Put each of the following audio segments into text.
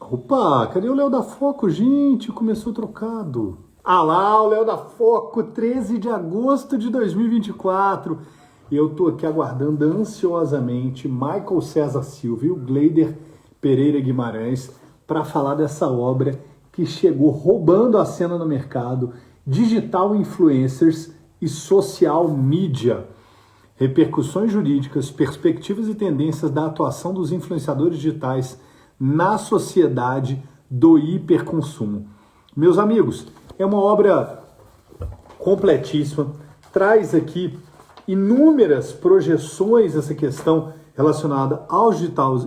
Opa, cadê o Léo da Foco, gente? Começou trocado. Ah lá, o Léo da Foco, 13 de agosto de 2024. E eu tô aqui aguardando ansiosamente Michael César Silva e o Gleider Pereira Guimarães para falar dessa obra que chegou roubando a cena no mercado, Digital Influencers e Social Media. Repercussões jurídicas, perspectivas e tendências da atuação dos influenciadores digitais na sociedade do hiperconsumo. Meus amigos, é uma obra completíssima, traz aqui inúmeras projeções essa questão relacionada aos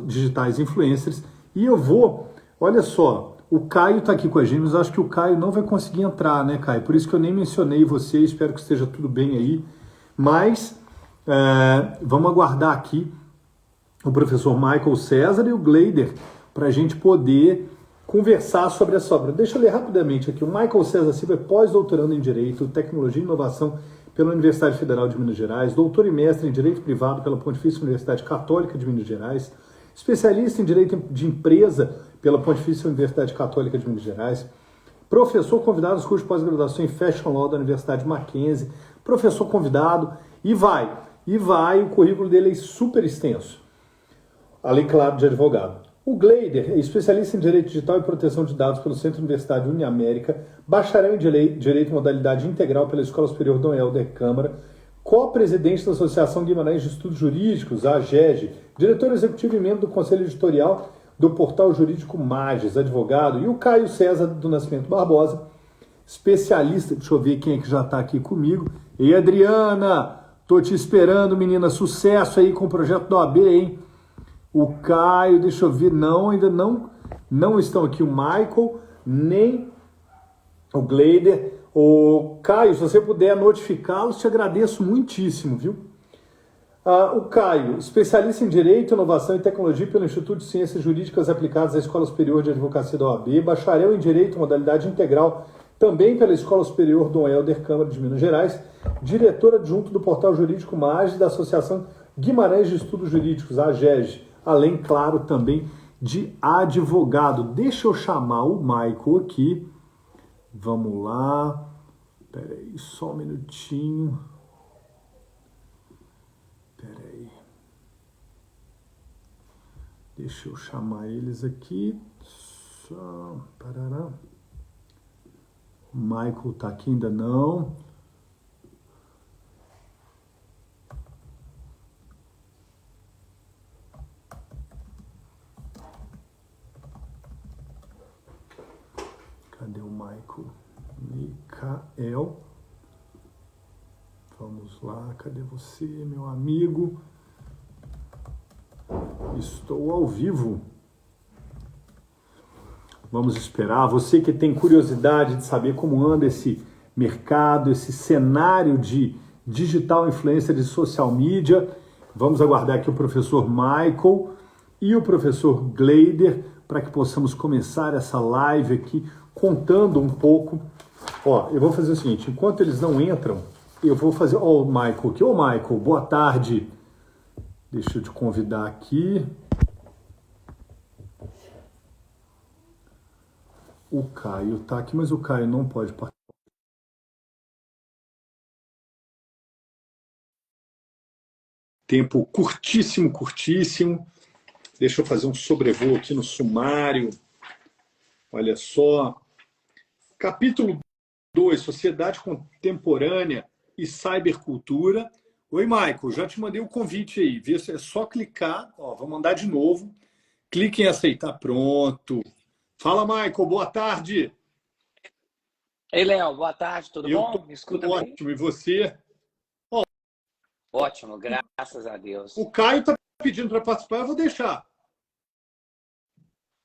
digitais influencers e eu vou, olha só, o Caio está aqui com a gente, mas acho que o Caio não vai conseguir entrar, né, Caio? Por isso que eu nem mencionei você, espero que esteja tudo bem aí, mas vamos aguardar aqui o professor Michael César e o Gleider para a gente poder conversar sobre essa obra. Deixa eu ler rapidamente aqui. O Michael César Silva é pós-doutorando em Direito, Tecnologia e Inovação pela Universidade Federal de Minas Gerais, doutor e mestre em Direito Privado pela Pontifícia Universidade Católica de Minas Gerais, especialista em Direito de Empresa pela Pontifícia Universidade Católica de Minas Gerais, professor convidado nos cursos de pós-graduação em Fashion Law da Universidade Mackenzie, professor convidado, e vai, o currículo dele é super extenso, além, claro, de advogado. O Gleider é especialista em Direito Digital e Proteção de Dados pelo Centro Universitário Uniamérica, bacharel em Direito Modalidade Integral pela Escola Superior Dom Helder Câmara, co-presidente da Associação Guimarães de Estudos Jurídicos, a AGEG, diretor executivo e membro do Conselho Editorial do portal jurídico Magis, advogado, e o Caio César do Nascimento Barbosa, especialista, deixa eu ver quem é que já está aqui comigo. Ei, Adriana, tô te esperando, menina, sucesso aí com o projeto da OAB, hein? O Caio, deixa eu ver, ainda não estão aqui o Michael, nem o Gleider. O Caio, se você puder notificá-los, te agradeço muitíssimo, viu? O Caio, especialista em Direito, Inovação e Tecnologia pelo Instituto de Ciências Jurídicas Aplicadas da Escola Superior de Advocacia da OAB, bacharel em Direito, Modalidade Integral, também pela Escola Superior Dom Helder Câmara de Minas Gerais, diretor adjunto do portal jurídico Magis da Associação Guimarães de Estudos Jurídicos, a AGEG, além, claro, também de advogado. Deixa eu chamar o Michael aqui. Vamos lá. Espera aí, só um minutinho. Espera aí. Deixa eu chamar eles aqui. Só... Parará. O Michael tá aqui ainda não. Cadê o Michael? Micael. Vamos lá, cadê você, meu amigo? Estou ao vivo. Vamos esperar. Você que tem curiosidade de saber como anda esse mercado, esse cenário de digital influencer de social media, vamos aguardar aqui o professor Michael e o professor Gleider para que possamos começar essa live aqui contando um pouco. Eu vou fazer o seguinte, enquanto eles não entram, eu vou fazer... o Michael aqui. Michael, boa tarde. Deixa eu te convidar aqui. O Caio tá aqui, mas o Caio não pode participar. Tempo curtíssimo. Deixa eu fazer um sobrevoo aqui no sumário. Olha só. Capítulo 2, Sociedade Contemporânea e Cybercultura. Oi, Michael, já te mandei o convite aí. Vê se é só clicar. Vou mandar de novo. Clique em aceitar. Pronto. Fala, Michael. Boa tarde. Ei, Léo. Boa tarde. Tudo bom? Me escuta bem? Ótimo. E você? Ótimo. Graças a Deus. O Caio está pedindo para participar. Eu vou deixar.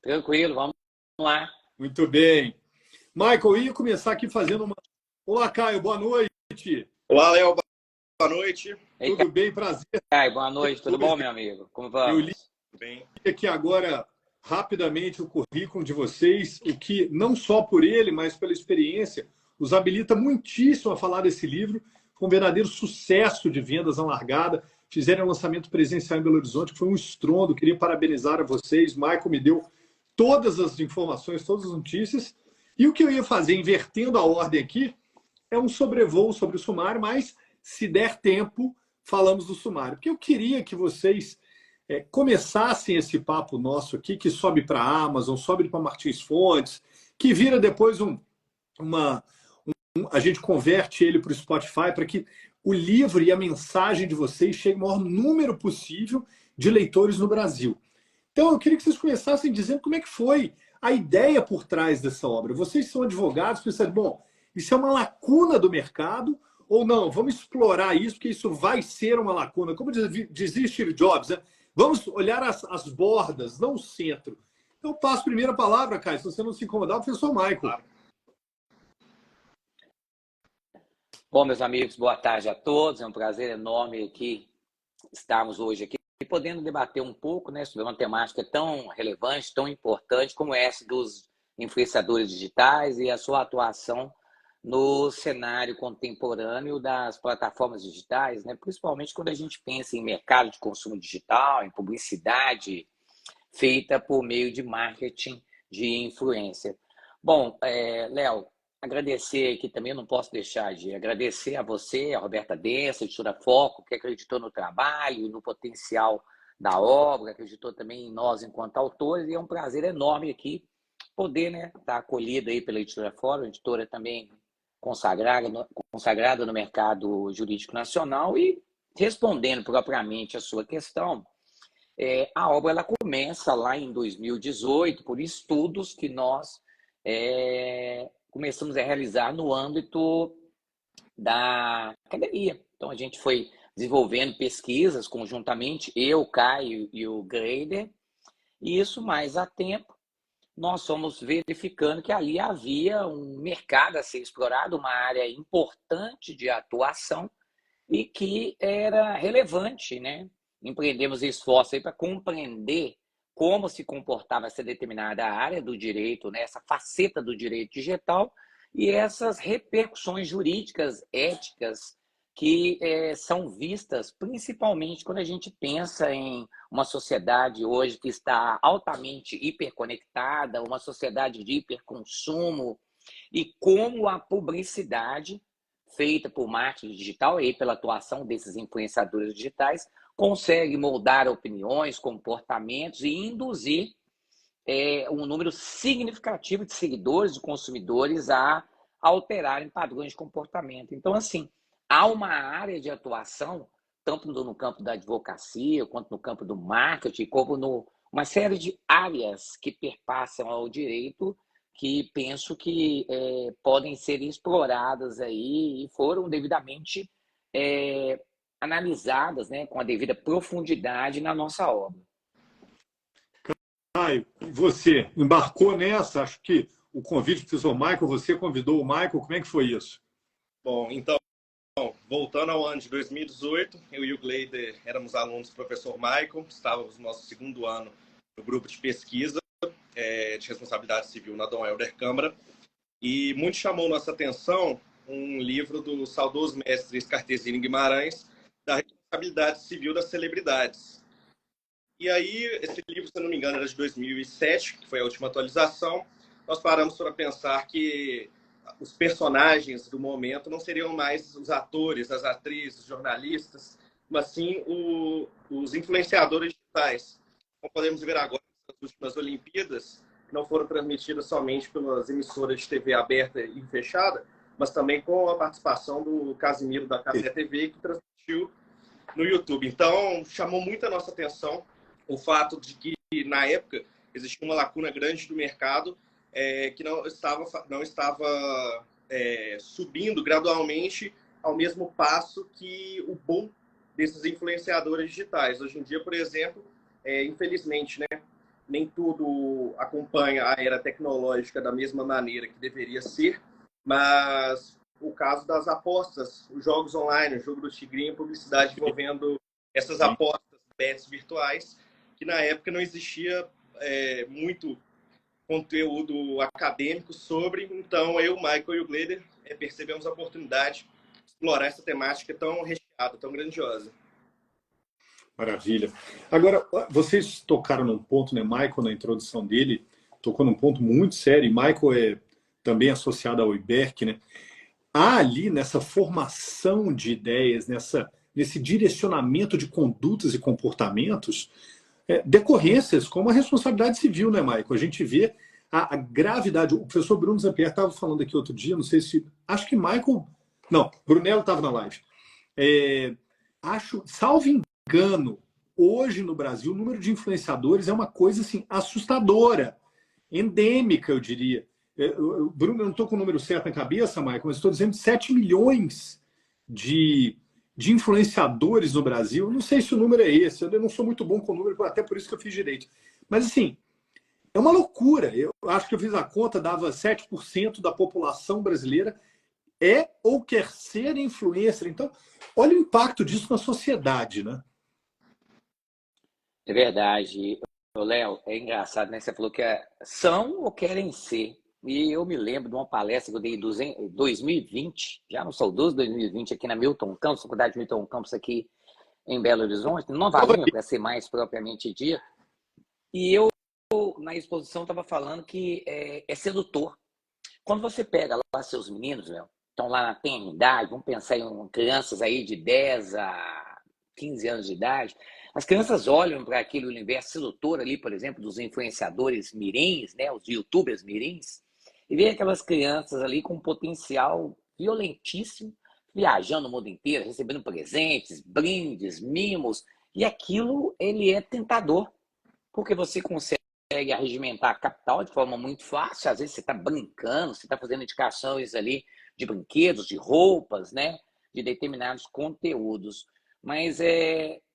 Tranquilo. Vamos lá. Muito bem. Michael, eu ia começar aqui fazendo uma... Olá, Caio, boa noite. Olá, Léo, boa noite. Ei, tudo bem, prazer. Caio, boa noite, tudo bom, meu amigo? Como vamos? Eu li aqui agora, rapidamente, o currículo de vocês, o que, não só por ele, mas pela experiência, os habilita muitíssimo a falar desse livro. Foi um verdadeiro sucesso de vendas na largada. Fizeram um lançamento presencial em Belo Horizonte, que foi um estrondo. Queria parabenizar a vocês. Michael me deu todas as informações, todas as notícias. E o que eu ia fazer, invertendo a ordem aqui, é um sobrevoo sobre o sumário, mas se der tempo, falamos do sumário. Porque eu queria que vocês começassem esse papo nosso aqui, que sobe para a Amazon, sobe para Martins Fontes, que vira depois a gente converte ele para o Spotify para que o livro e a mensagem de vocês cheguem ao maior número possível de leitores no Brasil. Então, eu queria que vocês começassem dizendo como é que foi a ideia por trás dessa obra. Vocês são advogados, pensando, bom, isso é uma lacuna do mercado ou não? Vamos explorar isso, porque isso vai ser uma lacuna. Como dizia Steve Jobs, né? Vamos olhar as bordas, não o centro. Então, eu passo a primeira palavra, Caio, se você não se incomodar, o professor Michael. Bom, meus amigos, boa tarde a todos. É um prazer enorme aqui estarmos hoje aqui podendo debater um pouco, né, sobre uma temática tão relevante, tão importante como essa dos influenciadores digitais e a sua atuação no cenário contemporâneo das plataformas digitais, né, principalmente quando a gente pensa em mercado de consumo digital, em publicidade feita por meio de marketing de influência. Bom, Léo, agradecer aqui também, não posso deixar de agradecer a você, a Roberta Densa, a Editora Foco, que acreditou no trabalho, no potencial da obra, acreditou também em nós enquanto autores, e é um prazer enorme aqui poder, né, estar acolhido aí pela Editora Foco, editora também consagrada no mercado jurídico nacional, e respondendo propriamente a sua questão, a obra ela começa lá em 2018 por estudos que nós começamos a realizar no âmbito da academia. Então, a gente foi desenvolvendo pesquisas conjuntamente, eu, o Caio e o Greider, e isso mais a tempo, nós fomos verificando que ali havia um mercado a ser explorado, uma área importante de atuação e que era relevante, né? Empreendemos esforço aí para compreender como se comportava essa determinada área do direito, né? Essa faceta do direito digital e essas repercussões jurídicas, éticas, que são vistas principalmente quando a gente pensa em uma sociedade hoje que está altamente hiperconectada, uma sociedade de hiperconsumo, e como a publicidade feita por marketing digital e pela atuação desses influenciadores digitais consegue moldar opiniões, comportamentos e induzir um número significativo de seguidores, de consumidores a alterarem padrões de comportamento. Então, assim, há uma área de atuação, tanto no campo da advocacia, quanto no campo do marketing, como uma série de áreas que perpassam ao direito, que penso que podem ser exploradas aí e foram devidamente analisadas, né, com a devida profundidade na nossa obra. Caio, você embarcou nessa? Acho que o convite do professor Michael, você convidou o Michael, como é que foi isso? Bom, então, voltando ao ano de 2018, eu e o Gleider éramos alunos do professor Michael, estávamos no nosso segundo ano no grupo de pesquisa de responsabilidade civil na Dom Helder Câmara, e muito chamou nossa atenção um livro do saudoso mestre Escartesino Guimarães, da responsabilidade civil das celebridades. E aí, esse livro, se eu não me engano, era de 2007, que foi a última atualização. Nós paramos para pensar que os personagens do momento não seriam mais os atores, as atrizes, os jornalistas, mas sim os influenciadores digitais. Como podemos ver agora, as últimas Olimpíadas não foram transmitidas somente pelas emissoras de TV aberta e fechada, mas também com a participação do Casimiro da Casé TV, que transmitiu no YouTube. Então, chamou muito a nossa atenção o fato de que, na época, existia uma lacuna grande do mercado que não estava subindo gradualmente ao mesmo passo que o boom desses influenciadores digitais. Hoje em dia, por exemplo, infelizmente, né, nem tudo acompanha a era tecnológica da mesma maneira que deveria ser, mas o caso das apostas, os jogos online, o jogo do Tigrinho, publicidade envolvendo essas apostas, bets virtuais, que na época não existia muito conteúdo acadêmico sobre. Então, eu, Michael e o Gleider percebemos a oportunidade de explorar essa temática tão recheada, tão grandiosa. Maravilha. Agora, vocês tocaram num ponto, né, Michael, na introdução dele, tocou num ponto muito sério, e Michael é também associado ao IBERC, né? Há ali nessa formação de ideias, nesse direcionamento de condutas e comportamentos, decorrências como a responsabilidade civil, né, Michael? A gente vê a gravidade. O professor Bruno Zampier estava falando aqui outro dia, não sei se. Acho que Michael. Não, Brunello estava na live. Acho, salvo engano, hoje no Brasil, o número de influenciadores é uma coisa assim, assustadora, endêmica, eu diria. Bruno, eu não estou com o número certo na cabeça, Michael, mas estou dizendo 7 milhões de influenciadores no Brasil. Não sei se o número é esse, eu não sou muito bom com o número, até por isso que eu fiz direito. Mas, assim, é uma loucura. Eu acho que eu fiz a conta, dava 7% da população brasileira ou quer ser influencer. Então, olha o impacto disso na sociedade, né? É verdade. Léo, é engraçado, né? Você falou que são ou querem ser. E eu me lembro de uma palestra que eu dei em 2020, já no saudoso 2020, aqui na Milton Campos, Faculdade Milton Campos, aqui em Belo Horizonte, em Nova Lima, para ser mais propriamente dito. E eu, na exposição, estava falando que é sedutor. Quando você pega lá seus meninos, Léo, estão lá na tenra-idade, vamos pensar em crianças aí de 10 a 15 anos de idade, as crianças olham para aquele universo sedutor ali, por exemplo, dos influenciadores mirins, né, os youtubers mirins, e vê aquelas crianças ali com um potencial violentíssimo, viajando o mundo inteiro, recebendo presentes, brindes, mimos, e aquilo ele é tentador, porque você consegue arregimentar capital de forma muito fácil, às vezes você está brincando, você está fazendo indicações ali de brinquedos, de roupas, né, de determinados conteúdos, mas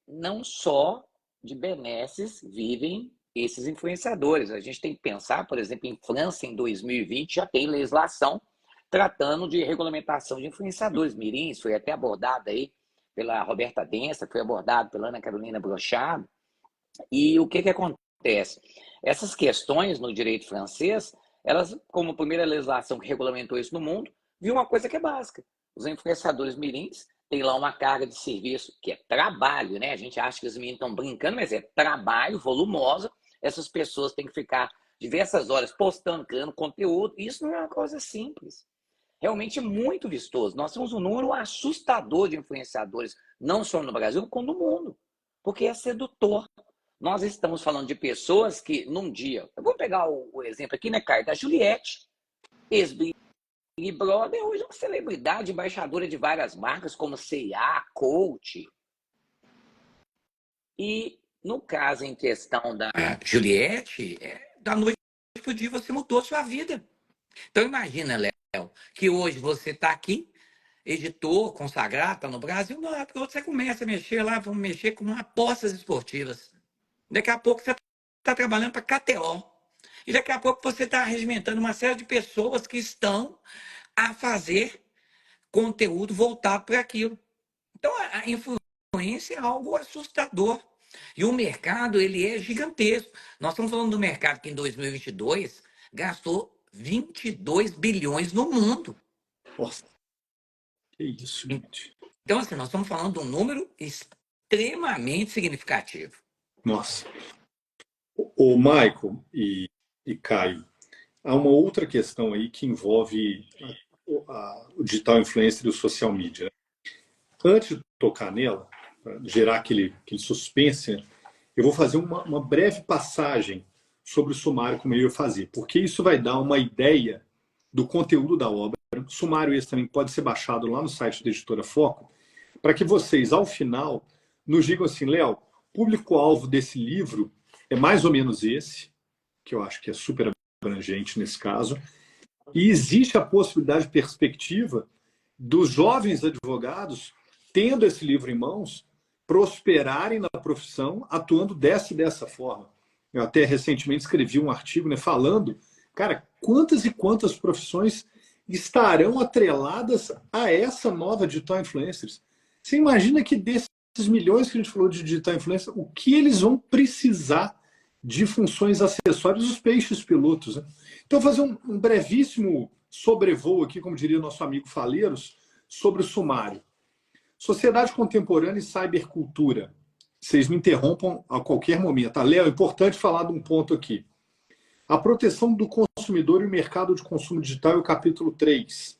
não só de benesses vivem esses influenciadores. A gente tem que pensar, por exemplo, em França, em 2020, já tem legislação tratando de regulamentação de influenciadores mirins, foi até abordado aí pela Roberta Densa, foi abordado pela Ana Carolina Brochard. E o que acontece? Essas questões no direito francês, elas, como a primeira legislação que regulamentou isso no mundo, viu uma coisa que é básica. Os influenciadores mirins têm lá uma carga de serviço que é trabalho, né? A gente acha que os meninos estão brincando, mas é trabalho volumoso. Essas pessoas têm que ficar diversas horas postando, criando conteúdo. Isso não é uma coisa simples. Realmente é muito vistoso. Nós temos um número assustador de influenciadores, não só no Brasil, como no mundo. Porque é sedutor. Nós estamos falando de pessoas que, num dia... Eu vou pegar o exemplo aqui, né, Caio? Da Juliette, ex-Big Brother, hoje é uma celebridade, embaixadora de várias marcas, como C&A, Coach. E no caso em questão da Juliette, da noite para o dia você mudou a sua vida. Então imagina, Léo, que hoje você está aqui, editor, consagrado, está no Brasil, não, você começa a mexer lá, vamos mexer com apostas esportivas. Daqui a pouco você está trabalhando para KTO. E daqui a pouco você está regimentando uma série de pessoas que estão a fazer conteúdo voltado para aquilo. Então, a influência é algo assustador. E o mercado, ele é gigantesco. Nós estamos falando do mercado que em 2022 gastou 22 bilhões no mundo. Nossa, que isso, gente. Então, assim, nós estamos falando de um número extremamente significativo. Nossa. O Michael e Caio, há uma outra questão aí que envolve o digital influencer e o social media. Né? Antes de tocar nela, para gerar aquele suspense, eu vou fazer uma breve passagem sobre o sumário, como eu ia fazer, porque isso vai dar uma ideia do conteúdo da obra. O sumário esse também pode ser baixado lá no site da Editora Foco, para que vocês, ao final, nos digam assim, Léo, o público-alvo desse livro é mais ou menos esse, que eu acho que é super abrangente nesse caso, e existe a possibilidade, perspectiva, dos jovens advogados, tendo esse livro em mãos, prosperarem na profissão, atuando dessa e dessa forma. Eu até recentemente escrevi um artigo, né, falando, cara, quantas e quantas profissões estarão atreladas a essa nova digital influencers. Você imagina que desses milhões que a gente falou de digital influencer, o que eles vão precisar de funções acessórias, os peixes pilotos. Né? Então, vou fazer um brevíssimo sobrevoo aqui, como diria o nosso amigo Faleiros, sobre o sumário. Sociedade contemporânea e cybercultura. Vocês me interrompam a qualquer momento. Tá, Léo, é importante falar de um ponto aqui. A proteção do consumidor e o mercado de consumo digital é o capítulo 3.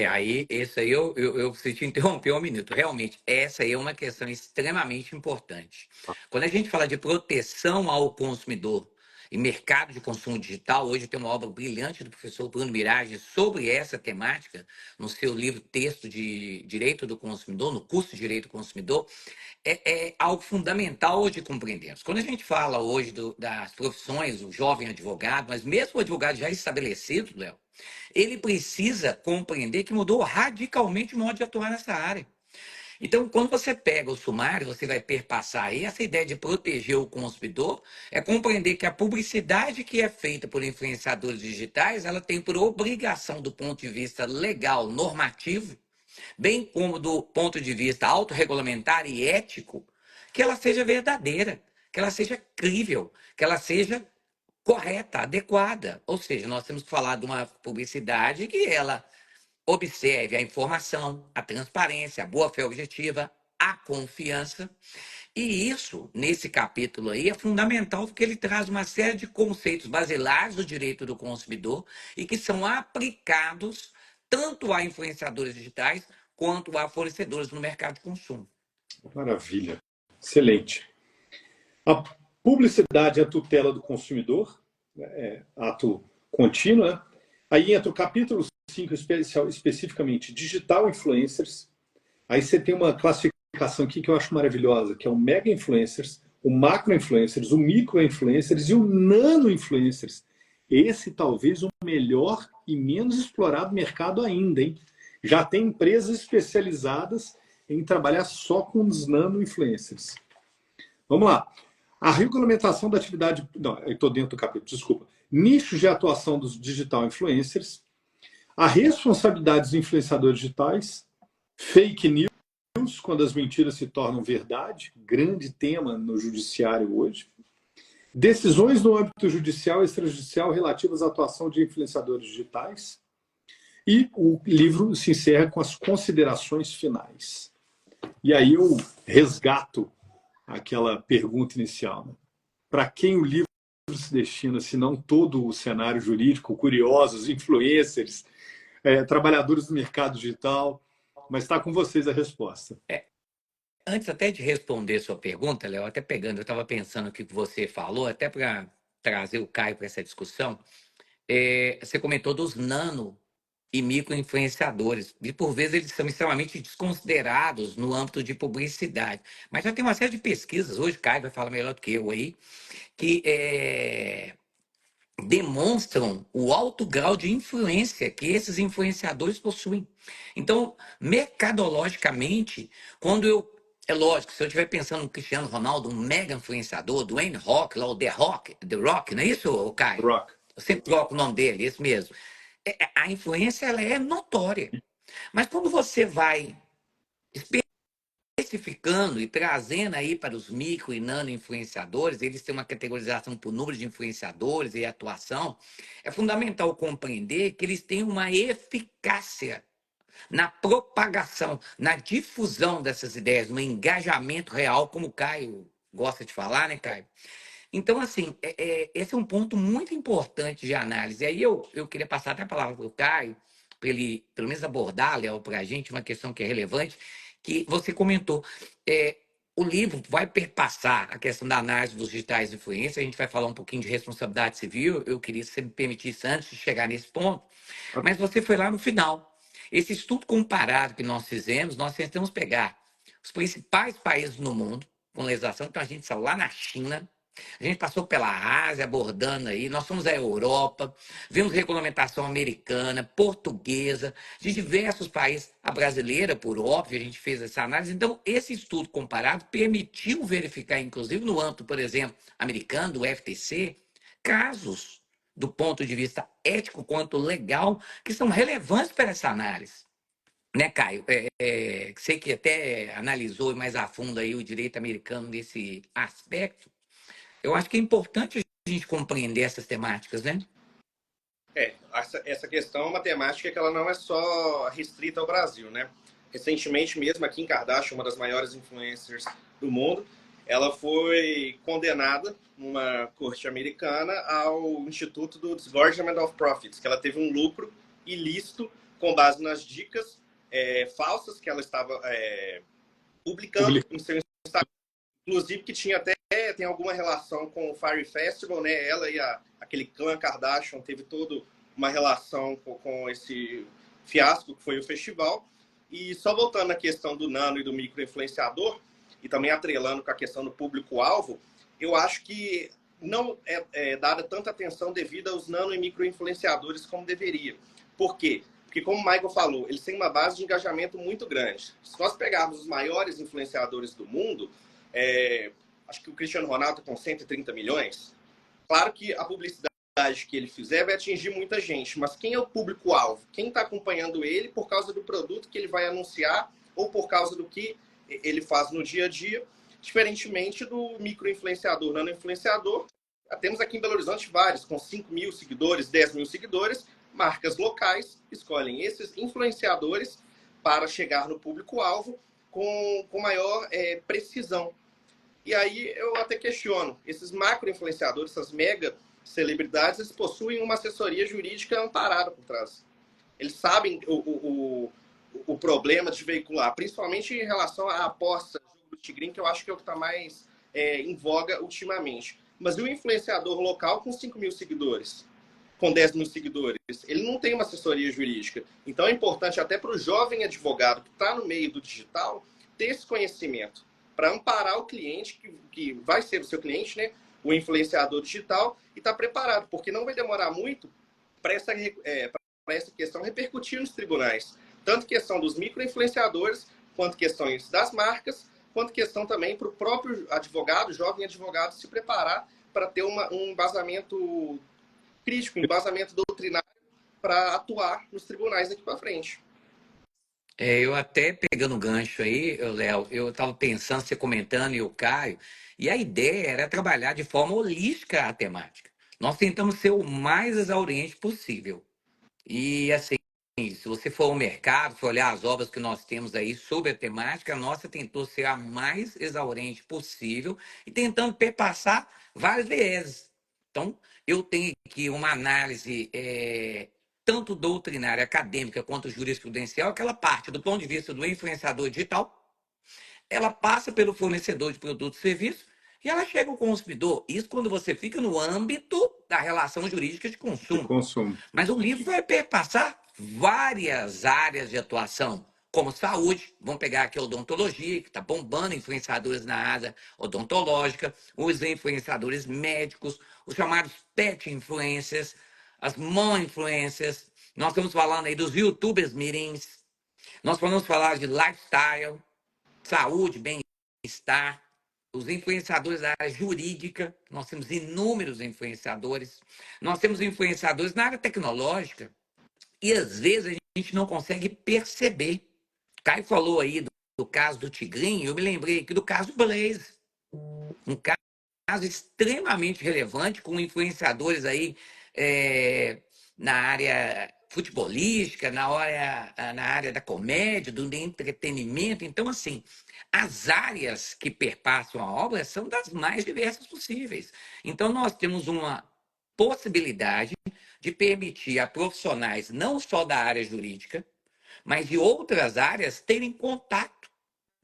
Aí, esse aí eu preciso te interromper um minuto. Realmente, essa aí é uma questão extremamente importante. Quando a gente fala de proteção ao consumidor e mercado de consumo digital, hoje tem uma obra brilhante do professor Bruno Mirage sobre essa temática, no seu livro Texto de Direito do Consumidor, no curso de Direito do Consumidor, é algo fundamental de compreendermos. Quando a gente fala hoje das profissões, o jovem advogado, mas mesmo o advogado já estabelecido, Léo, ele precisa compreender que mudou radicalmente o modo de atuar nessa área. Então, quando você pega o sumário, você vai perpassar aí, essa ideia de proteger o consumidor é compreender que a publicidade que é feita por influenciadores digitais, ela tem por obrigação, do ponto de vista legal, normativo, bem como do ponto de vista autorregulamentar e ético, que ela seja verdadeira, que ela seja crível, que ela seja correta, adequada. Ou seja, nós temos que falar de uma publicidade que ela observe a informação, a transparência, a boa-fé objetiva, a confiança. E isso, nesse capítulo aí, é fundamental porque ele traz uma série de conceitos basilares do direito do consumidor e que são aplicados tanto a influenciadores digitais quanto a fornecedores no mercado de consumo. Maravilha. Excelente. A publicidade é a tutela do consumidor, ato contínuo, né? Aí entra o capítulo 5, especificamente digital influencers. Aí você tem uma classificação aqui que eu acho maravilhosa, que é o mega influencers, o macro influencers, o micro influencers e o nano influencers. Esse talvez o melhor e menos explorado mercado ainda, hein? Já tem empresas especializadas em trabalhar só com os nano influencers. Vamos lá. A regulamentação da atividade... Não, eu estou dentro do capítulo, desculpa. Nichos de atuação dos digital influencers, a responsabilidade dos influenciadores digitais, fake news, quando as mentiras se tornam verdade, grande tema no judiciário hoje, decisões no âmbito judicial e extrajudicial relativas à atuação de influenciadores digitais, e o livro se encerra com as considerações finais. E aí eu resgato aquela pergunta inicial, né? Para quem o livro se destina, se não todo o cenário jurídico, curiosos, influencers, trabalhadores do mercado digital, mas está com vocês a resposta. Antes até de responder sua pergunta, Léo, até pegando, eu estava pensando o que você falou, até para trazer o Caio para essa discussão, você comentou dos nano e micro-influenciadores, e por vezes eles são extremamente desconsiderados no âmbito de publicidade. Mas já tem uma série de pesquisas, hoje o Caio vai falar melhor do que eu aí, que demonstram o alto grau de influência que esses influenciadores possuem. Então, mercadologicamente, quando eu. É lógico, se eu estiver pensando no Cristiano Ronaldo, um mega influenciador, Dwayne Rock, lá o The Rock, não é isso, Caio? Rock. Eu sempre troco o nome dele, esse mesmo. A influência ela é notória. Mas quando você vai especificando e trazendo aí para os micro e nano influenciadores, eles têm uma categorização por número de influenciadores e atuação, é fundamental compreender que eles têm uma eficácia na propagação, na difusão dessas ideias, no engajamento real, como o Caio gosta de falar, né, Caio? Então, assim, esse é um ponto muito importante de análise. Aí eu queria passar até a palavra para o Caio, para ele, pelo menos, abordar, Léo, para a gente, uma questão que é relevante, que você comentou. O livro vai perpassar a questão da análise dos digitais influência, a gente vai falar um pouquinho de responsabilidade civil, eu queria que você me permitisse, antes de chegar nesse ponto, mas você foi lá no final. Esse estudo comparado que nós fizemos, nós tentamos pegar os principais países no mundo com legislação, então a gente saiu lá na China, a gente passou pela Ásia, abordando aí, nós fomos à Europa, vimos regulamentação americana, portuguesa, de diversos países, a brasileira, por óbvio, a gente fez essa análise. Então, esse estudo comparado permitiu verificar, inclusive no âmbito, por exemplo, americano, do FTC, casos do ponto de vista ético quanto legal, que são relevantes para essa análise. Né, Caio? Sei que até analisou mais a fundo aí o direito americano nesse aspecto. Eu acho que é importante a gente compreender essas temáticas, né? Essa questão é uma temática que ela não é só restrita ao Brasil, né? Recentemente mesmo, a Kim Kardashian, uma das maiores influencers do mundo, ela foi condenada numa corte americana ao Instituto do Disgorgement of Profits, que ela teve um lucro ilícito com base nas dicas falsas que ela estava publicando em seu Instagram, inclusive que tem alguma relação com o Fire Festival, né? Ela e aquele clã Kardashian teve toda uma relação com esse fiasco que foi o festival. E só voltando à questão do nano e do micro-influenciador, e também atrelando com a questão do público-alvo, eu acho que não é dada tanta atenção devido aos nano e micro-influenciadores como deveria. Por quê? Porque, como o Michael falou, eles têm uma base de engajamento muito grande. Se nós pegarmos os maiores influenciadores do mundo, acho que o Cristiano Ronaldo com 130 milhões, claro que a publicidade que ele fizer vai atingir muita gente, mas quem é o público-alvo? Quem está acompanhando ele por causa do produto que ele vai anunciar ou por causa do que ele faz no dia a dia, diferentemente do micro-influenciador, nano-influenciador. Temos aqui em Belo Horizonte vários, com 5 mil seguidores, 10 mil seguidores, marcas locais escolhem esses influenciadores para chegar no público-alvo com maior precisão. E aí eu até questiono, esses macro-influenciadores, essas mega celebridades, eles possuem uma assessoria jurídica amparada por trás. Eles sabem o problema de veicular, principalmente em relação à aposta do Tigrinho, que eu acho que é o que está mais em voga ultimamente. Mas e o influenciador local com 5 mil seguidores? Com 10 mil seguidores? Ele não tem uma assessoria jurídica. Então é importante até para o jovem advogado que está no meio do digital ter esse conhecimento para amparar o cliente, que vai ser o seu cliente, né? O influenciador digital, e está preparado, porque não vai demorar muito para essa questão repercutir nos tribunais. Tanto questão dos micro-influenciadores, quanto questões das marcas, quanto questão também para o próprio advogado, jovem advogado, se preparar para ter um embasamento crítico, um embasamento doutrinário para atuar nos tribunais daqui para frente. Eu até pegando o gancho aí, Léo, eu estava pensando, você comentando e o Caio, e a ideia era trabalhar de forma holística a temática. Nós tentamos ser o mais exauriente possível. E assim, se você for ao mercado, for olhar as obras que nós temos aí sobre a temática, a nossa tentou ser a mais exauriente possível e tentando perpassar vários vieses. Então, eu tenho aqui uma análise tanto doutrinária, acadêmica, quanto jurisprudencial, que ela parte do ponto de vista do influenciador digital, ela passa pelo fornecedor de produtos e serviços e ela chega ao consumidor. Isso quando você fica no âmbito da relação jurídica de consumo. Mas o livro vai perpassar várias áreas de atuação, como saúde, vamos pegar aqui a odontologia, que está bombando, influenciadores na área odontológica, os influenciadores médicos, os chamados pet influencers, as mom influencers, nós estamos falando aí dos youtubers mirins, nós vamos falar de lifestyle, saúde, bem-estar, os influenciadores da área jurídica, nós temos inúmeros influenciadores, nós temos influenciadores na área tecnológica, e às vezes a gente não consegue perceber. Caio falou aí do caso do Tigrinho, eu me lembrei aqui do caso do Blaze, um caso extremamente relevante, com influenciadores aí na área futebolística, na área da comédia, do entretenimento. Então, assim, as áreas que perpassam a obra são das mais diversas possíveis. Então, nós temos uma possibilidade de permitir a profissionais, não só da área jurídica, mas de outras áreas, terem contato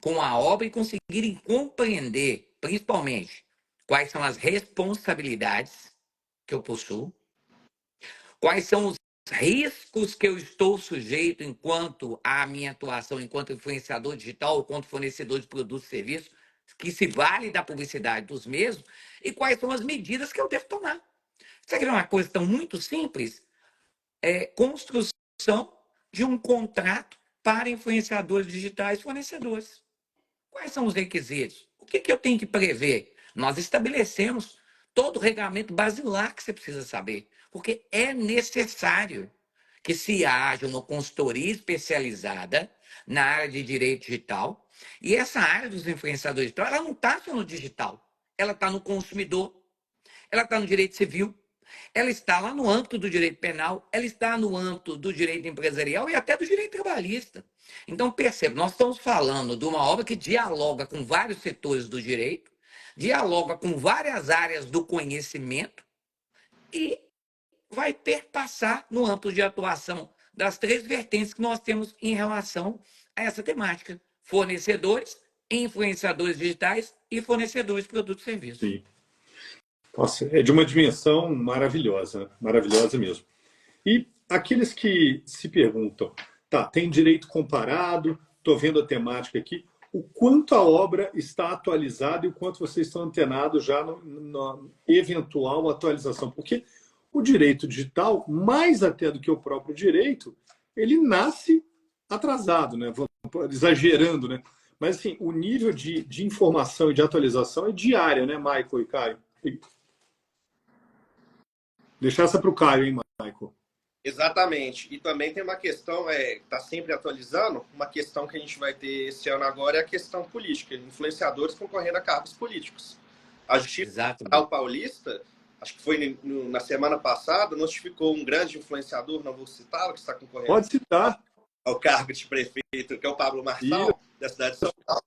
com a obra e conseguirem compreender, principalmente, quais são as responsabilidades que eu possuo, quais são os riscos que eu estou sujeito enquanto a minha atuação enquanto influenciador digital ou quanto fornecedor de produtos e serviços, que se vale da publicidade dos mesmos, e quais são as medidas que eu devo tomar. Isso aqui é uma coisa tão muito simples, construção de um contrato para influenciadores digitais e fornecedores. Quais são os requisitos? O que eu tenho que prever? Nós estabelecemos todo o regulamento basilar que você precisa saber, porque é necessário que se haja uma consultoria especializada na área de direito digital, e essa área dos influenciadores digitais, ela não está só no digital, ela está no consumidor, ela está no direito civil, ela está lá no âmbito do direito penal, ela está no âmbito do direito empresarial e até do direito trabalhista. Então, perceba, nós estamos falando de uma obra que dialoga com vários setores do direito, dialoga com várias áreas do conhecimento e vai perpassar no amplo de atuação das três vertentes que nós temos em relação a essa temática: fornecedores, influenciadores digitais e fornecedores de produtos e serviços. Sim. Nossa, é de uma dimensão maravilhosa, né? Maravilhosa mesmo. E aqueles que se perguntam, tá, tem direito comparado, estou vendo a temática aqui, o quanto a obra está atualizada e o quanto vocês estão antenados já na eventual atualização? Porque o direito digital, mais até do que o próprio direito, ele nasce atrasado, né? Exagerando, né? Mas assim, o nível de informação e de atualização é diária, né, Michael e Caio? Deixar essa para o Caio, hein, Michael? Exatamente. E também tem uma questão, está sempre atualizando, uma questão que a gente vai ter esse ano agora é a questão política, influenciadores concorrendo a cargos políticos. A Justiça Federal Paulista, acho que foi na semana passada, notificou um grande influenciador, não vou citá-lo, que está concorrendo Pode citar. ao cargo de prefeito, que é o Pablo Marçal, da cidade de São Paulo,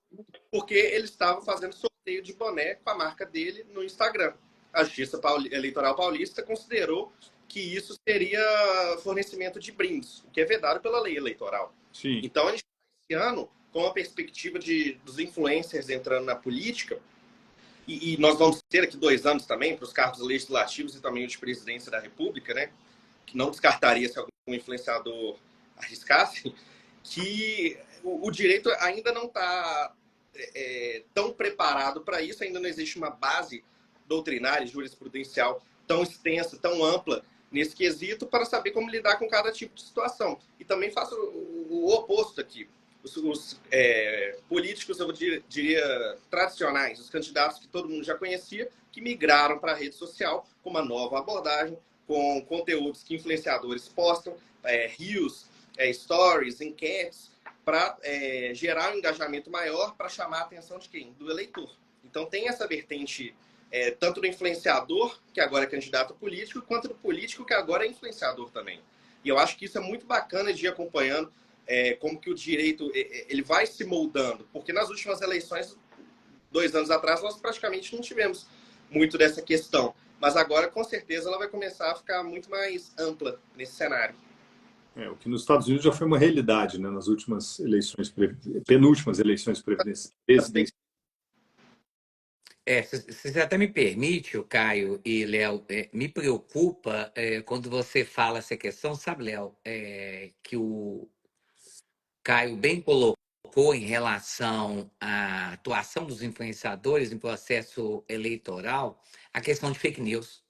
porque ele estava fazendo sorteio de boné com a marca dele no Instagram. A Justiça Eleitoral Paulista considerou que isso seria fornecimento de brindes, o que é vedado pela lei eleitoral. Sim. Então, a gente esse ano, com a perspectiva dos influencers entrando na política, e nós vamos ter aqui 2 anos também para os cargos legislativos e também o de presidência da República, né? Que não descartaria se algum influenciador arriscasse, que o direito ainda não está tão preparado para isso, ainda não existe uma base doutrinária, jurisprudencial tão extensa, tão ampla nesse quesito para saber como lidar com cada tipo de situação. E também faço o oposto aqui. Os políticos, eu diria, tradicionais, os candidatos que todo mundo já conhecia, que migraram para a rede social com uma nova abordagem, com conteúdos que influenciadores postam, reels, stories, enquetes, para gerar um engajamento maior, para chamar a atenção de quem? Do eleitor. Então tem essa vertente tanto do influenciador, que agora é candidato político, quanto do político, que agora é influenciador também. E eu acho que isso é muito bacana de ir acompanhando como que o direito ele vai se moldando. Porque nas últimas eleições, 2 anos atrás, nós praticamente não tivemos muito dessa questão. Mas agora, com certeza, ela vai começar a ficar muito mais ampla nesse cenário. O que nos Estados Unidos já foi uma realidade, né, nas últimas eleições, penúltimas eleições presidenciais. Se você até me permite, o Caio e Léo, me preocupa quando você fala essa questão, sabe, Léo, que o Caio bem colocou em relação à atuação dos influenciadores em processo eleitoral, a questão de fake news.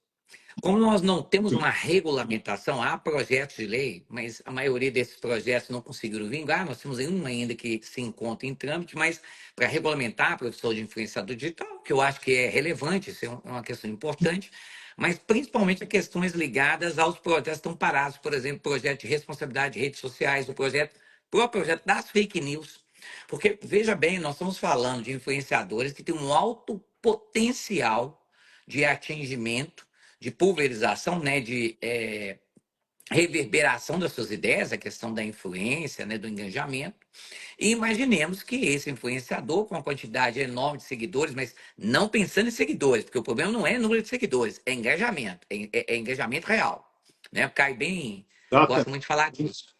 Como nós não temos uma regulamentação, há projetos de lei, mas a maioria desses projetos não conseguiram vingar. Nós temos um ainda que se encontra em trâmite, mas para regulamentar a profissão de influenciador digital, que eu acho que é relevante, isso é uma questão importante, mas principalmente questões ligadas aos projetos que estão parados, por exemplo, o projeto de responsabilidade de redes sociais, o próprio projeto das fake news. Porque, veja bem, nós estamos falando de influenciadores que têm um alto potencial de atingimento, de pulverização, né, de reverberação das suas ideias, a questão da influência, né, do engajamento. E imaginemos que esse influenciador, com uma quantidade enorme de seguidores, mas não pensando em seguidores, porque o problema não é número de seguidores, é engajamento, é engajamento real. Né? Cai bem, gosto muito de falar disso.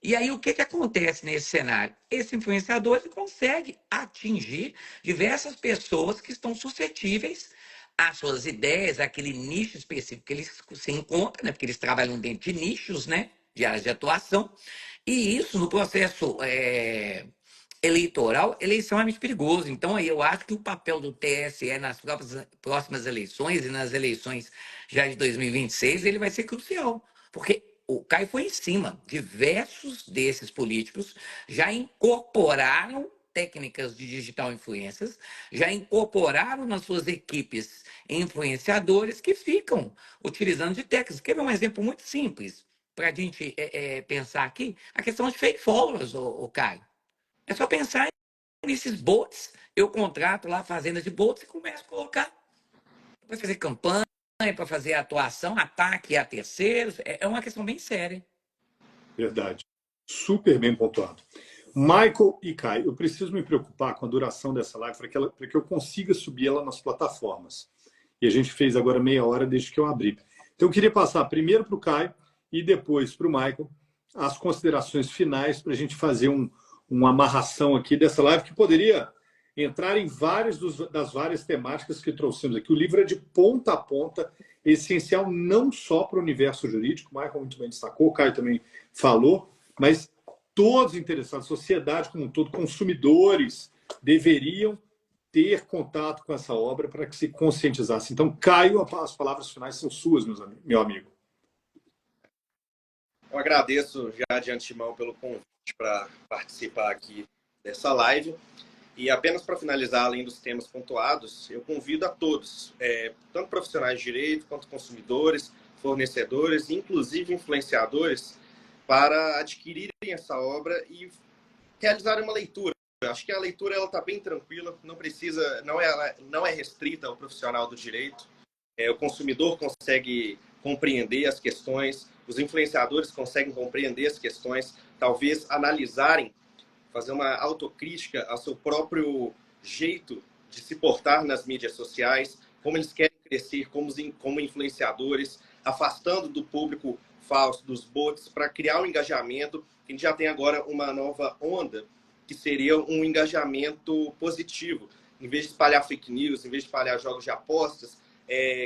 E aí, o que acontece nesse cenário? Esse influenciador ele consegue atingir diversas pessoas que estão suscetíveis às suas ideias, àquele nicho específico que eles se encontram, né? Porque eles trabalham dentro de nichos, né? De áreas de atuação. E isso, no processo eleitoral, ele é extremamente perigoso. Então, aí eu acho que o papel do TSE nas próximas eleições e nas eleições já de 2026, ele vai ser crucial. Porque o Caio foi em cima. Diversos desses políticos já incorporaram técnicas de digital influências, já incorporaram nas suas equipes influenciadores que ficam utilizando de técnicas. Quer ver um exemplo muito simples para a gente pensar aqui? A questão de fake followers, o Caio. É só pensar nesses bots. Eu contrato lá fazendas de bots e começo a colocar para fazer campanha, para fazer atuação, ataque a terceiros. É uma questão bem séria. Verdade. Super bem pontuado. Michael e Kai, eu preciso me preocupar com a duração dessa live para que eu consiga subir ela nas plataformas. E a gente fez agora meia hora desde que eu abri. Então, eu queria passar primeiro para o Kai e depois para o Michael as considerações finais para a gente fazer uma amarração aqui dessa live que poderia entrar em das várias temáticas que trouxemos aqui. O livro é de ponta a ponta, essencial não só para o universo jurídico, o Michael muito bem destacou, o Caio também falou, mas todos interessados, sociedade como um todo, consumidores, deveriam ter contato com essa obra para que se conscientizasse. Então, Caio, as palavras finais são suas, meu amigo. Eu agradeço já de antemão pelo convite para participar aqui dessa live. E apenas para finalizar, além dos temas pontuados, eu convido a todos, tanto profissionais de direito, quanto consumidores, fornecedores, inclusive influenciadores, para adquirirem essa obra e realizarem uma leitura. Eu acho que a leitura está bem tranquila, não é restrita ao profissional do direito. O consumidor consegue compreender as questões, os influenciadores conseguem compreender as questões, talvez analisarem, fazer uma autocrítica ao seu próprio jeito de se portar nas mídias sociais, como eles querem crescer como influenciadores, afastando do público falso, dos bots, para criar um engajamento. A gente já tem agora uma nova onda, que seria um engajamento positivo. Em vez de espalhar fake news, em vez de espalhar jogos de apostas,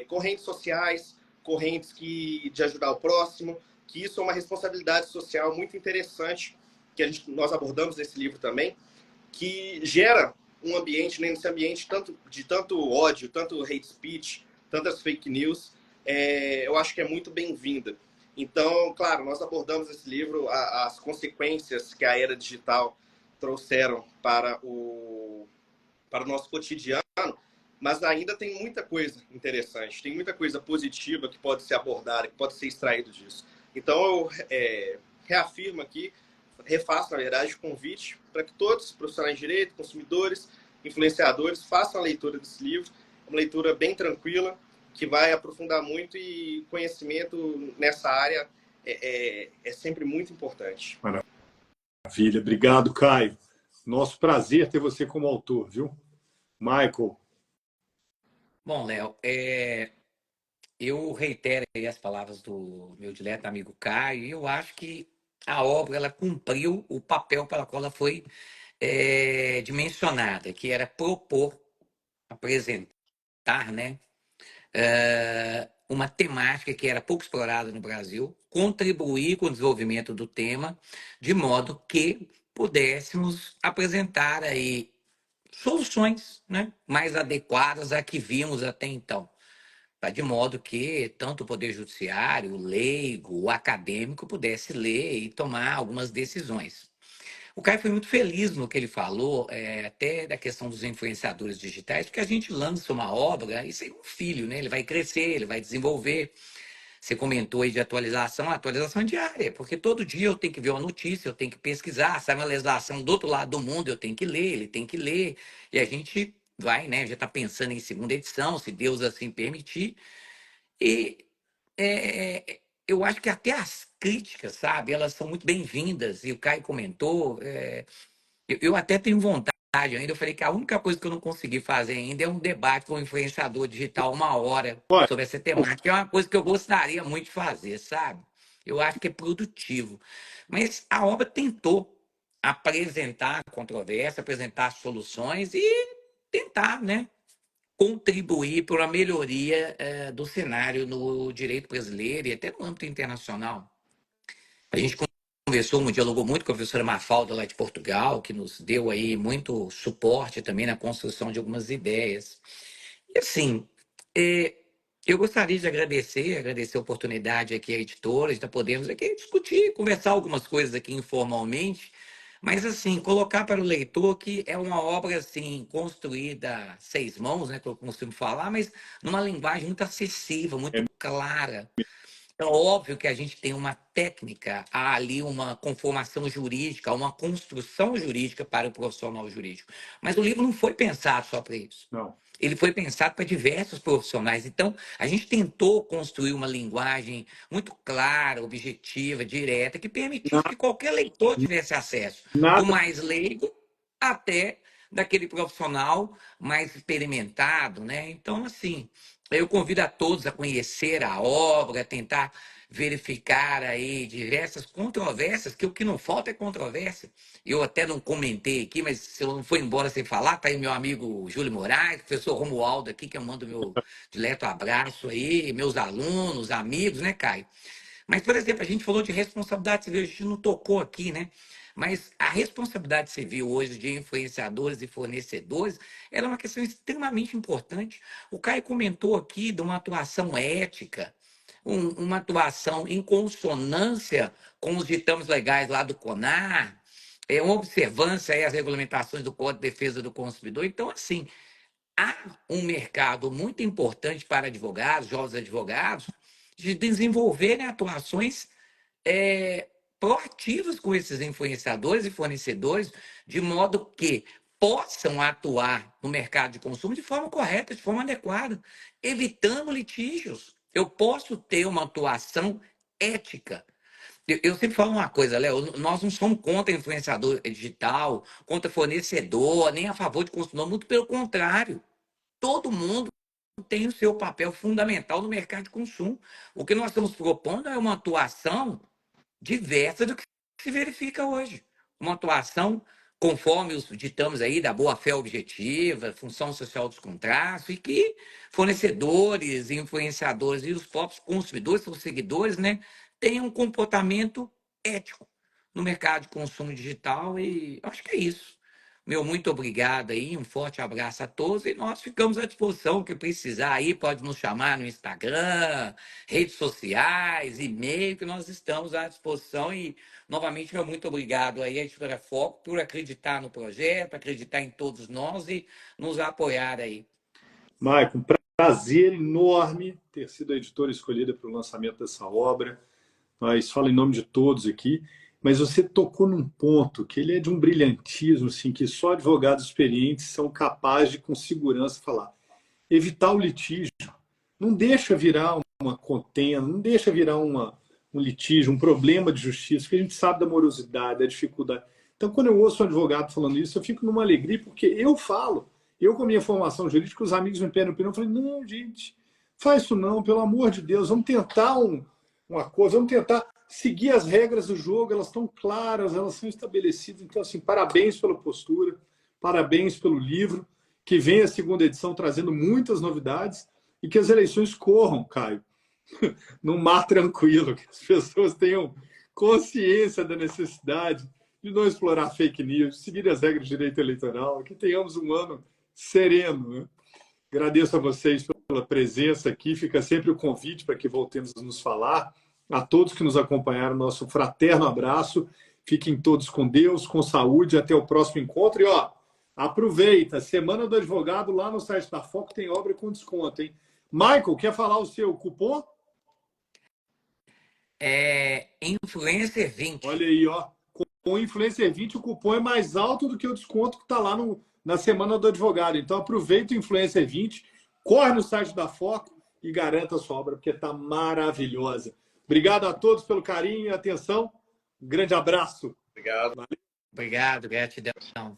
correntes sociais, correntes de ajudar o próximo, que isso é uma responsabilidade social muito interessante, que nós abordamos nesse livro também, que gera um ambiente, nesse ambiente de tanto ódio, tanto hate speech, tantas fake news, eu acho que é muito bem-vinda. Então, claro, nós abordamos nesse livro as consequências que a era digital trouxeram para o nosso cotidiano, mas ainda tem muita coisa interessante, tem muita coisa positiva que pode ser abordada, que pode ser extraído disso. Então, eu reafirmo aqui, refaço, na verdade, o convite para que todos, profissionais de direito, consumidores, influenciadores, façam a leitura desse livro, uma leitura bem tranquila, que vai aprofundar muito, e conhecimento nessa área é sempre muito importante. Maravilha, obrigado, Caio. Nosso prazer ter você como autor, viu? Michael. Bom, Léo, eu reitero aí as palavras do meu dileto amigo Caio, e eu acho que a obra ela cumpriu o papel pela qual ela foi dimensionada, que era propor, apresentar, né, uma temática que era pouco explorada no Brasil, contribuir com o desenvolvimento do tema, de modo que pudéssemos apresentar aí soluções, né, mais adequadas à que vimos até então. De modo que tanto o Poder Judiciário, o leigo, o acadêmico pudesse ler e tomar algumas decisões. O Caio foi muito feliz no que ele falou, até da questão dos influenciadores digitais, porque a gente lança uma obra, isso é um filho, né? Ele vai crescer, ele vai desenvolver. Você comentou aí de atualização, a atualização é diária, porque todo dia eu tenho que ver uma notícia, eu tenho que pesquisar, sai uma legislação do outro lado do mundo, eu tenho que ler, ele tem que ler, e a gente vai, né? Já está pensando em segunda edição, se Deus assim permitir. E eu acho que até as críticas, sabe, elas são muito bem-vindas, e o Caio comentou, eu até tenho vontade ainda, eu falei que a única coisa que eu não consegui fazer ainda é um debate com o influenciador digital 1 hora sobre essa temática, é uma coisa que eu gostaria muito de fazer, sabe? Eu acho que é produtivo. Mas a obra tentou apresentar a controvérsia, apresentar soluções e tentar, né, contribuir para a melhoria do cenário no direito brasileiro e até no âmbito internacional. A gente conversou, dialogou muito com a professora Mafalda lá de Portugal, que nos deu aí muito suporte também na construção de algumas ideias. E assim, eu gostaria de agradecer a oportunidade aqui à editora, de estar podendo aqui discutir, conversar algumas coisas aqui informalmente, mas assim, colocar para o leitor que é uma obra assim, construída a 6 mãos, né, que eu costumo falar, mas numa linguagem muito acessível, muito clara. É óbvio que a gente tem uma técnica, há ali uma conformação jurídica, uma construção jurídica para o profissional jurídico. Mas o livro não foi pensado só para isso. Não. ele foi pensado para diversos profissionais. Então, a gente tentou construir uma linguagem muito clara, objetiva, direta, que permitisse Na- que qualquer leitor tivesse acesso, do Nada, mais leigo até daquele profissional mais experimentado, né? Então, assim, eu convido a todos a conhecer a obra, tentar verificar aí diversas controvérsias, que o que não falta é controvérsia. Eu até não comentei aqui, mas se eu não for embora sem falar, tá aí meu amigo Júlio Moraes, professor Romualdo aqui, que eu mando meu dileto abraço aí, meus alunos, amigos, né, Caio? Mas, por exemplo, a gente falou de responsabilidade civil, a gente não tocou aqui, né? Mas a responsabilidade civil hoje de influenciadores e fornecedores era uma questão extremamente importante. O Caio comentou aqui de uma atuação ética, uma atuação em consonância com os ditames legais lá do CONAR, uma observância aí às regulamentações do Código de Defesa do Consumidor. Então, assim, há um mercado muito importante para advogados, jovens advogados, de desenvolverem atuações é, proativas com esses influenciadores e fornecedores, de modo que possam atuar no mercado de consumo de forma correta, de forma adequada, evitando litígios. Eu posso ter uma atuação ética. Eu sempre falo uma coisa, Léo, nós não somos contra influenciador digital, contra fornecedor, nem a favor de consumidor, muito pelo contrário. Todo mundo tem o seu papel fundamental no mercado de consumo. O que nós estamos propondo é uma atuação diversa do que se verifica hoje. Uma atuação conforme os ditames aí da boa-fé objetiva, função social dos contratos, e que fornecedores, influenciadores e os próprios consumidores, seus seguidores, né, tenham um comportamento ético no mercado de consumo digital, e acho que é isso. Meu muito obrigado aí, um forte abraço a todos e nós ficamos à disposição. O que precisar aí, pode nos chamar no Instagram, redes sociais, e-mail, que nós estamos à disposição. E, novamente, meu muito obrigado aí à Editora Foco por acreditar no projeto, acreditar em todos nós e nos apoiar aí. Maicon, prazer enorme ter sido a editora escolhida para o lançamento dessa obra. Mas falo em nome de todos aqui. Mas você tocou num ponto que ele é de um brilhantismo, assim, que só advogados experientes são capazes de, com segurança, falar. Evitar o litígio. Não deixa virar uma contenda, não deixa virar um litígio, um problema de justiça, porque a gente sabe da morosidade, da dificuldade. Então, quando eu ouço um advogado falando isso, eu fico numa alegria, porque eu falo, eu com a minha formação jurídica, os amigos me pedem opinião, eu falei, não, gente, faz isso não, pelo amor de Deus, vamos tentar uma coisa, vamos tentar seguir as regras do jogo, elas estão claras, elas são estabelecidas. Então, assim, parabéns pela postura, parabéns pelo livro, que vem a segunda edição trazendo muitas novidades e que as eleições corram, Caio, num mar tranquilo, que as pessoas tenham consciência da necessidade de não explorar fake news, seguir as regras de direito eleitoral, que tenhamos um ano sereno, né? Agradeço a vocês pela presença aqui. Fica sempre o convite para que voltemos a nos falar. A todos que nos acompanharam, nosso fraterno abraço. Fiquem todos com Deus, com saúde. Até o próximo encontro. E, ó, aproveita. Semana do Advogado lá no site da Foco tem obra com desconto, hein? Michael, quer falar o seu cupom? Influencer 20. Olha aí, ó. Com o Influencer 20, o cupom é mais alto do que o desconto que está lá na Semana do Advogado. Então, aproveita o Influencer 20, corre no site da Foco e garanta a sua obra, porque está maravilhosa. Obrigado a todos pelo carinho e atenção. Um grande abraço. Obrigado. Obrigado, gratidão.